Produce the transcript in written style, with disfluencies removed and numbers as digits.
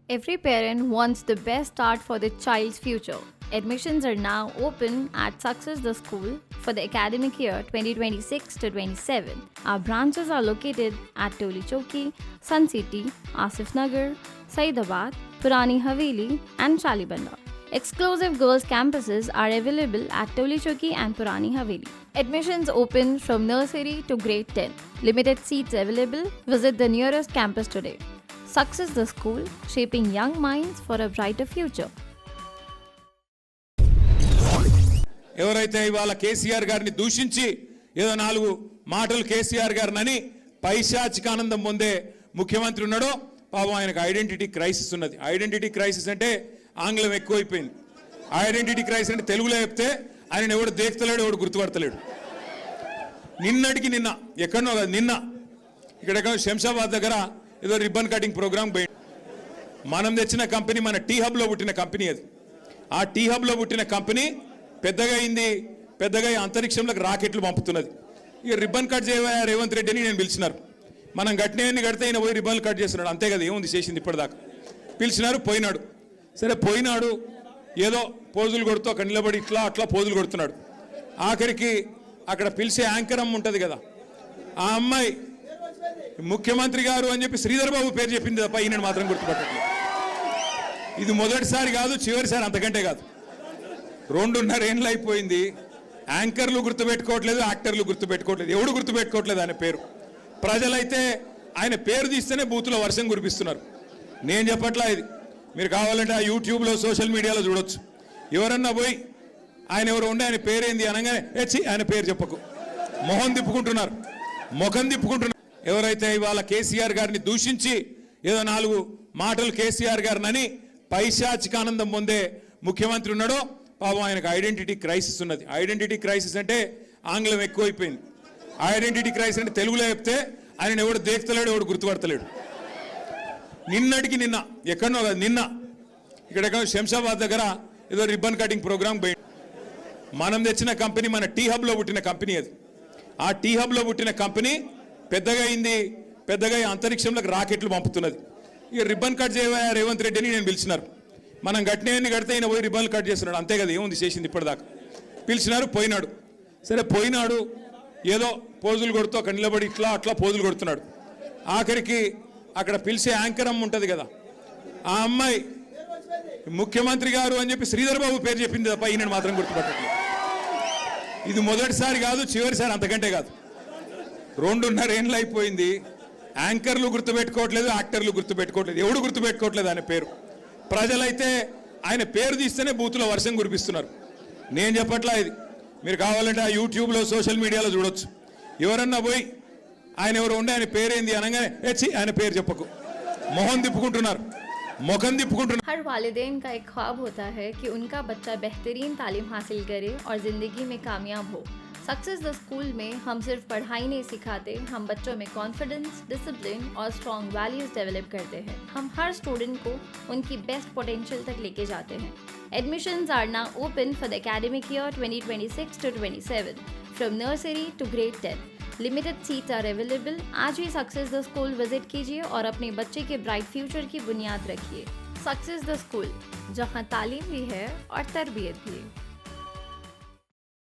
Every parent wants the best start for their child's future. Admissions are now open at Success the School for the academic year 2026 to 27. Our branches are located at Toli Chowki, Sun City, Asif Nagar, Saidabad, Purani Haveli, and Shalibanda. Exclusive girls' campuses are available at Toli Chowki and Purani Haveli. Admissions open from nursery to grade 10. Limited seats available. Visit the nearest campus today. Success the School, shaping young minds for a brighter future. ఎవరైతే ఇవాళ కేసీఆర్ గారిని దూషించి ఏదో నాలుగు మాటలు కేసీఆర్ గారిని పైశాచిక ఆనందం పొందే ముఖ్యమంత్రి ఉన్నాడో పాపం ఆయనకు ఐడెంటిటీ క్రైసిస్ ఉన్నది. ఐడెంటిటీ క్రైసిస్ అంటే ఆంగ్లం ఎక్కువైపోయింది. ఐడెంటిటీ క్రైసిస్ అంటే తెలుగులో చెప్తే ఆయన ఎవడు దేక్తలేడు, ఎవడు గుర్తుపడతలేడు. నిన్నటికి నిన్న ఎక్కడనో కాదు, నిన్న ఇక్కడ శంషాబాద్ దగ్గర ఏదో రిబ్బన్ కటింగ్ ప్రోగ్రామ్ పోయింది. మనం తెచ్చిన కంపెనీ మన టీ హబ్లో పుట్టిన కంపెనీ అది. ఆ టీ హబ్లో పుట్టిన కంపెనీ పెద్దగా అయింది, పెద్దగా అంతరిక్షంలోకి రాకెట్లు పంపుతున్నది. ఇక రిబ్బన్ కట్ చేయవా రేవంత్ రెడ్డి అని నేను పిలిచినారు. మనం గట్టినవన్నీ కడితే ఆయన పోయి రిబ్బన్లు కట్ చేస్తున్నాడు, అంతే కదా, ఏముంది చేసింది ఇప్పటిదాకా. పిలిచినారు, పోయినాడు. సరే పోయినాడు, ఏదో పోజులు కొడుతూ అక్కడ నిలబడి ఇట్లా అట్లా పోజులు కొడుతున్నాడు. ఆఖరికి అక్కడ పిలిచే యాంకర్ అమ్మ ఉంటుంది కదా, ఆ అమ్మాయి ముఖ్యమంత్రి గారు అని చెప్పి శ్రీధర్ బాబు పేరు చెప్పింది తప్ప ఈయన మాత్రం గుర్తుపట్టట్లేదు. ఇది మొదటిసారి కాదు, చివరిసారి అంతకంటే కాదు. 2.5 ఏళ్ళు అయిపోయింది. యాంకర్లు గుర్తుపెట్టుకోవట్లేదు, యాక్టర్లు గుర్తుపెట్టుకోవట్లేదు, ఎవడు గుర్తుపెట్టుకోవట్లేదు ఆయన పేరు. ప్రజలైతే ఆయన పేరు తీస్తేనే బూతులో వర్షం కురిపిస్తున్నారు. నేను చెప్పట్లా ఇది, మీరు కావాలంటే ఆ యూట్యూబ్లో సోషల్ మీడియాలో చూడొచ్చు. ఎవరన్నా పోయి ఆయన ఎవరు ఉండే ఆయన పేరేంది అనగానే ఎచ్చి ఆయన పేరు చెప్పకు, మొహం తిప్పుకుంటున్నారు, ముఖం తిప్పుకుంటున్నారు. ఎవరైతే ఇవాళ కేసీఆర్ గారిని దూషించి ఏదో నాలుగు మాటలు కేసీఆర్ గారిని పైశాచిక ఆనందం పొందే ముఖ్యమంత్రి ఉన్నాడో పాపం ఆయనకు ఐడెంటిటీ క్రైసిస్ ఉన్నది. ఐడెంటిటీ క్రైసిస్ అంటే ఆంగ్లం ఎక్కువైపోయింది. ఐడెంటిటీ క్రైసిస్ అంటే తెలుగులో చెప్తే ఆయన ఎవడు దేక్తలేడు, ఎవడు గుర్తుపడతలేడు. నిన్నటికి నిన్న ఎక్కడనో కాదు, నిన్న ఇక్కడ శంషాబాద్ దగ్గర ఏదో రిబ్బన్ కటింగ్ ప్రోగ్రామ్ పోయింది. మనం తెచ్చిన కంపెనీ మన టీ హబ్లో పుట్టిన కంపెనీ అది. ఆ టీ హబ్లో పుట్టిన కంపెనీ పెద్దగా అయింది, పెద్దగా అంతరిక్షంలోకి రాకెట్లు పంపుతున్నది. ఇక రిబ్బన్ కట్ చేయవా రేవంత్ రెడ్డి అని నేను పిలిచినారు. మనం గట్టినవన్నీ కడితే ఆయన పోయి రిబ్బన్లు కట్ చేస్తున్నాడు, అంతే కదా, ఏముంది చేసింది ఇప్పటిదాకా. పిలిచినారు, పోయినాడు. సరే పోయినాడు, ఏదో పోజులు కొడుతూ అక్కడ నిలబడి ఇట్లా అట్లా పోజులు కొడుతున్నాడు. ఆఖరికి అక్కడ పిలిచే యాంకర్ అమ్మ ఉంటుంది కదా, ఆ అమ్మాయి ముఖ్యమంత్రి గారు అని చెప్పి శ్రీధర్ బాబు పేరు చెప్పింది తప్ప ఈయన మాత్రం గుర్తుపట్టట్లేదు. ఇది మొదటిసారి కాదు, చివరిసారి అంతకంటే కాదు. 2.5 ఏళ్ళు అయిపోయింది. యాంకర్లు గుర్తుపెట్టుకోవట్లేదు, యాక్టర్లు గుర్తుపెట్టుకోవట్లేదు, ఎవడు గుర్తుపెట్టుకోవట్లేదు ఆయన పేరు. ప్రజలైతే ఆయన పేరు తీస్తేనే బూతులో వర్షం కురిపిస్తున్నారు. నేను చెప్పట్లా ఇది, మీరు కావాలంటే ఆ యూట్యూబ్లో సోషల్ మీడియాలో చూడొచ్చు. ఎవరన్నా పోయి ఆయన ఎవరు ఉండే ఆయన పేరేంది అనగానే ఎచ్చి ఆయన పేరు చెప్పకు, మొహం తిప్పుకుంటున్నారు, मुखम दिपुकुंटुन। हर वालिदैन का एक ख्वाब होता है कि उनका बच्चा बेहतरीन तालीम हासिल करे और ज़िंदगी में कामयाब हो। सक्सेस द स्कूल में हम सिर्फ पढ़ाई नहीं सिखाते, हम बच्चों में कॉन्फिडेंस, डिसिप्लिन और स्ट्रॉन्ग वैल्यूज़ डेवलप करते हैं। हम हर स्टूडेंट को उनकी बेस्ट पोटेंशियल तक लेके जाते हैं। Admissions are now open for the academic year 2026 to 27 from nursery to grade 10. Limited seats are available. आज ही सक्सेस द स्कूल विजिट कीजिए और अपने बच्चे के ब्राइट फ्यूचर की बुनियाद रखिए। सक्सेस द स्कूल, जहां तालीम भी है और तरबियत भी।